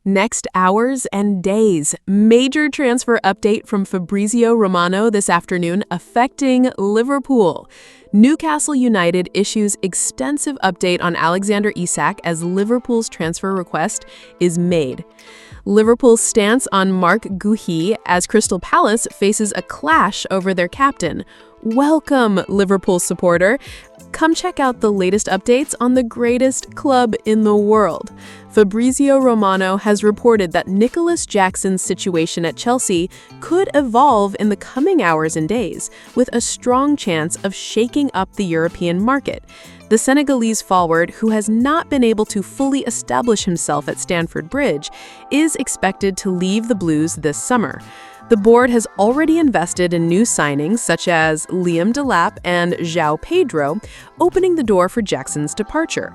Next hours and days. Major transfer update from Fabrizio Romano this afternoon affecting Liverpool. Newcastle United issues extensive update on Alexander Isak as Liverpool's transfer request is made. Liverpool's stance on Marc Guehi as Crystal Palace faces a clash over their captain. Welcome, Liverpool supporter. Come check out the latest updates on the greatest club in the world. Fabrizio Romano has reported that Nicholas Jackson's situation at Chelsea could evolve in the coming hours and days, with a strong chance of shaking up the European market. The Senegalese forward, who has not been able to fully establish himself at Stamford Bridge, is expected to leave the Blues this summer. The board has already invested in new signings such as Liam Delap and João Pedro, opening the door for Jackson's departure.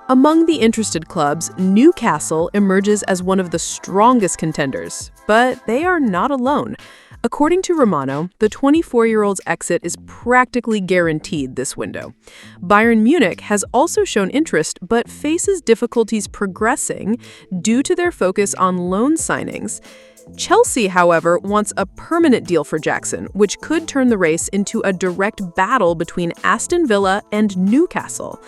Among the interested clubs, Newcastle emerges as one of the strongest contenders, but they are not alone. According to Romano, the 24-year-old's exit is practically guaranteed this window. Bayern Munich has also shown interest but faces difficulties progressing due to their focus on loan signings. Chelsea, however, wants a permanent deal for Jackson, which could turn the race into a direct battle between Aston Villa and Newcastle.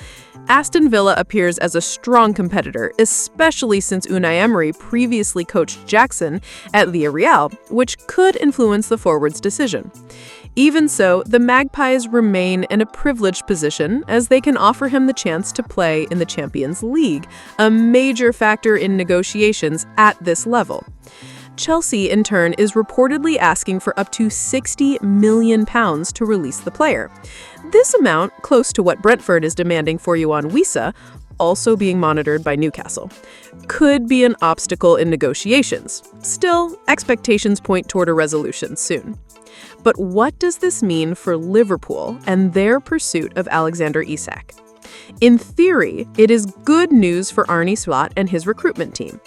Aston Villa appears as a strong competitor, especially since Unai Emery previously coached Jackson at Villarreal, which could influence the forward's decision. Even so, the Magpies remain in a privileged position as they can offer him the chance to play in the Champions League, a major factor in negotiations at this level. Chelsea, in turn, is reportedly asking for up to £60 million to release the player. This amount, close to what Brentford is demanding for Yoane Wissa, also being monitored by Newcastle, could be an obstacle in negotiations. Still, expectations point toward a resolution soon. But what does this mean for Liverpool and their pursuit of Alexander Isak? In theory, it is good news for Arne Slot and his recruitment team.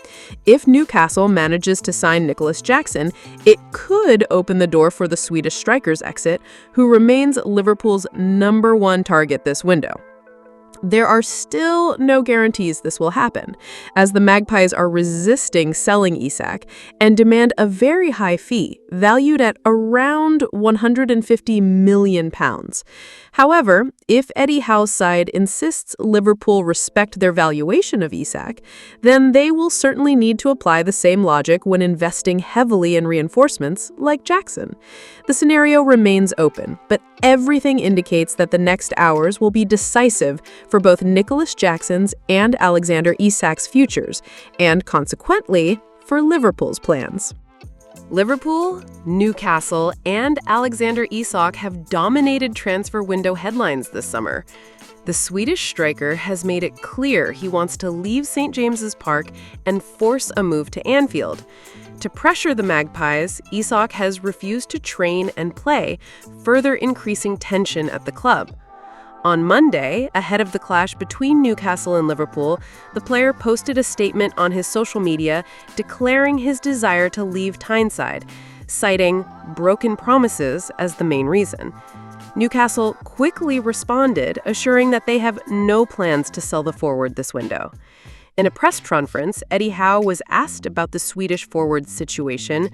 If Newcastle manages to sign Nicholas Jackson, it could open the door for the Swedish striker's exit, who remains Liverpool's #1 target this window. There are still no guarantees this will happen, as the Magpies are resisting selling Isak and demand a very high fee, valued at around £150 million. However, if Eddie Howe's side insists Liverpool respect their valuation of Isak, then they will certainly need to apply the same logic when investing heavily in reinforcements like Jackson. The scenario remains open, but everything indicates that the next hours will be decisive for both Nicholas Jackson's and Alexander Isak's futures, and consequently, for Liverpool's plans. Liverpool, Newcastle, and Alexander Isak have dominated transfer window headlines this summer. The Swedish striker has made it clear he wants to leave St. James's Park and force a move to Anfield. To pressure the Magpies, Isak has refused to train and play, further increasing tension at the club. On Monday, ahead of the clash between Newcastle and Liverpool, the player posted a statement on his social media declaring his desire to leave Tyneside, citing broken promises as the main reason. Newcastle quickly responded, assuring that they have no plans to sell the forward this window. In a press conference, Eddie Howe was asked about the Swedish forward's situation.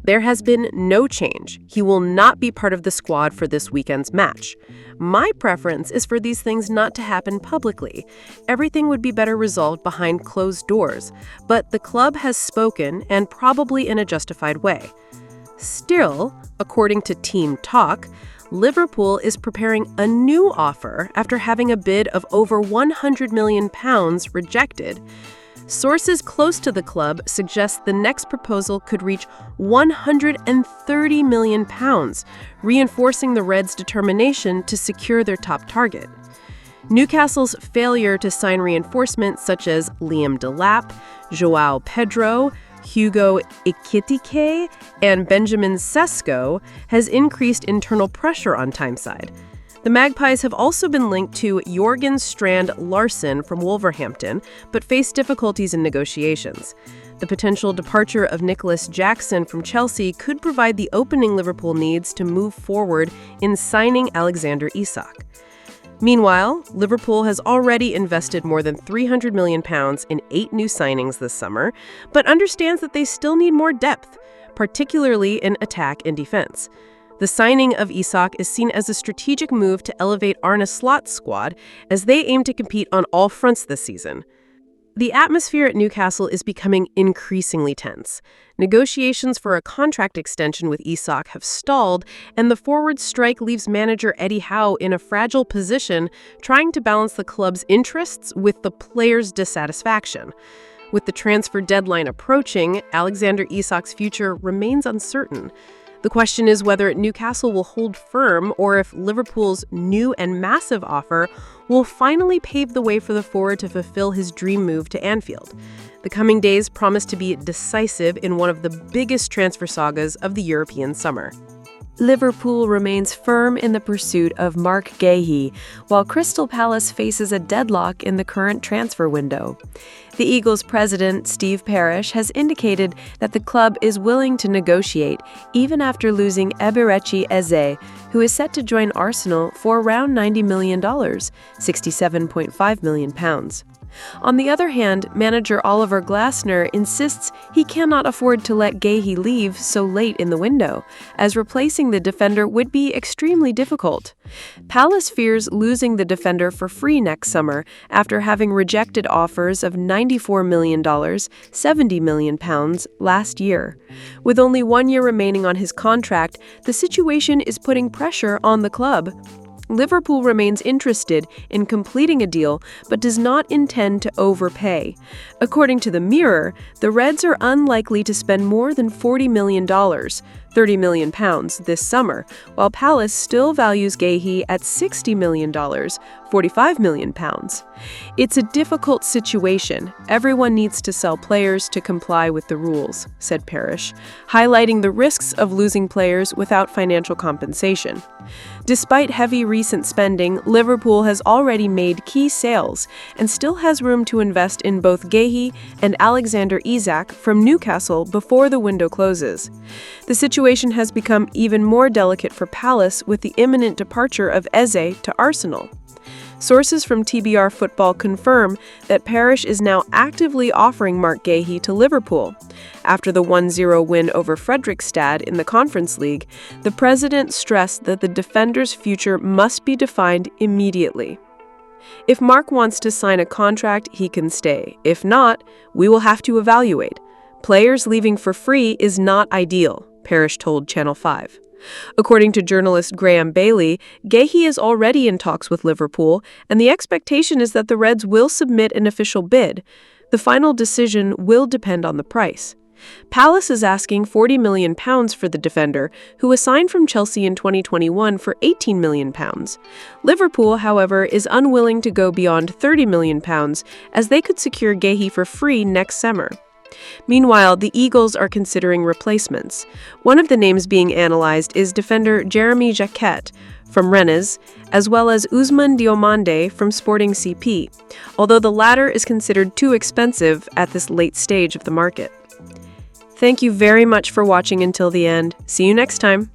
There has been no change. He will not be part of the squad for this weekend's match. My preference is for these things not to happen publicly. Everything would be better resolved behind closed doors, but the club has spoken, and probably in a justified way. Still, according to Team Talk, Liverpool is preparing a new offer after having a bid of over £100 million rejected. Sources close to the club suggest the next proposal could reach £130 million, reinforcing the Reds' determination to secure their top target. Newcastle's failure to sign reinforcements such as Liam Delap, João Pedro, Hugo Ekitike, and Benjamin Sesko has increased internal pressure on Tyneside. The Magpies have also been linked to Jorgen Strand Larsen from Wolverhampton, but face difficulties in negotiations. The potential departure of Nicholas Jackson from Chelsea could provide the opening Liverpool needs to move forward in signing Alexander Isak. Meanwhile, Liverpool has already invested more than £300 million in 8 new signings this summer, but understands that they still need more depth, particularly in attack and defense. The signing of Isak is seen as a strategic move to elevate Arne Slot's squad as they aim to compete on all fronts this season. The atmosphere at Newcastle is becoming increasingly tense. Negotiations for a contract extension with Isak have stalled, and the forward strike leaves manager Eddie Howe in a fragile position, trying to balance the club's interests with the players' dissatisfaction. With the transfer deadline approaching, Alexander Isak's future remains uncertain. The question is whether Newcastle will hold firm or if Liverpool's new and massive offer will finally pave the way for the forward to fulfill his dream move to Anfield. The coming days promise to be decisive in one of the biggest transfer sagas of the European summer. Liverpool remains firm in the pursuit of Marc Guehi, while Crystal Palace faces a deadlock in the current transfer window. The Eagles' president, Steve Parish, has indicated that the club is willing to negotiate even after losing Eberechi Eze, who is set to join Arsenal for around $90 million, £67.5 million. On the other hand, manager Oliver Glasner insists he cannot afford to let Guehi leave so late in the window, as replacing the defender would be extremely difficult. Palace fears losing the defender for free next summer after having rejected offers of $94 million, £70 million last year. With only 1 year remaining on his contract, the situation is putting pressure on the club. Liverpool remains interested in completing a deal but does not intend to overpay. According to the Mirror, the Reds are unlikely to spend more than $40 million, £30 million this summer, while Palace still values Guehi at $60 million, £45 million. It's a difficult situation. Everyone needs to sell players to comply with the rules, said Parish, highlighting the risks of losing players without financial compensation. Despite heavy recent spending, Liverpool has already made key sales and still has room to invest in both Guehi and Alexander Isak from Newcastle before the window closes. The situation has become even more delicate for Palace with the imminent departure of Eze to Arsenal. Sources from TBR Football confirm that Parish is now actively offering Marc Guehi to Liverpool. After the 1-0 win over Fredrikstad in the Conference League, the president stressed that the defender's future must be defined immediately. If Marc wants to sign a contract, he can stay. If not, we will have to evaluate. Players leaving for free is not ideal, Parish told Channel 5. According to journalist Graham Bailey, Guehi is already in talks with Liverpool, and the expectation is that the Reds will submit an official bid. The final decision will depend on the price. Palace is asking £40 million for the defender, who was signed from Chelsea in 2021 for £18 million. Liverpool, however, is unwilling to go beyond £30 million, as they could secure Guehi for free next summer. Meanwhile, the Eagles are considering replacements. One of the names being analyzed is defender Jeremy Jacquet from Rennes, as well as Ousmane Diomande from Sporting CP, although the latter is considered too expensive at this late stage of the market. Thank you very much for watching until the end. See you next time.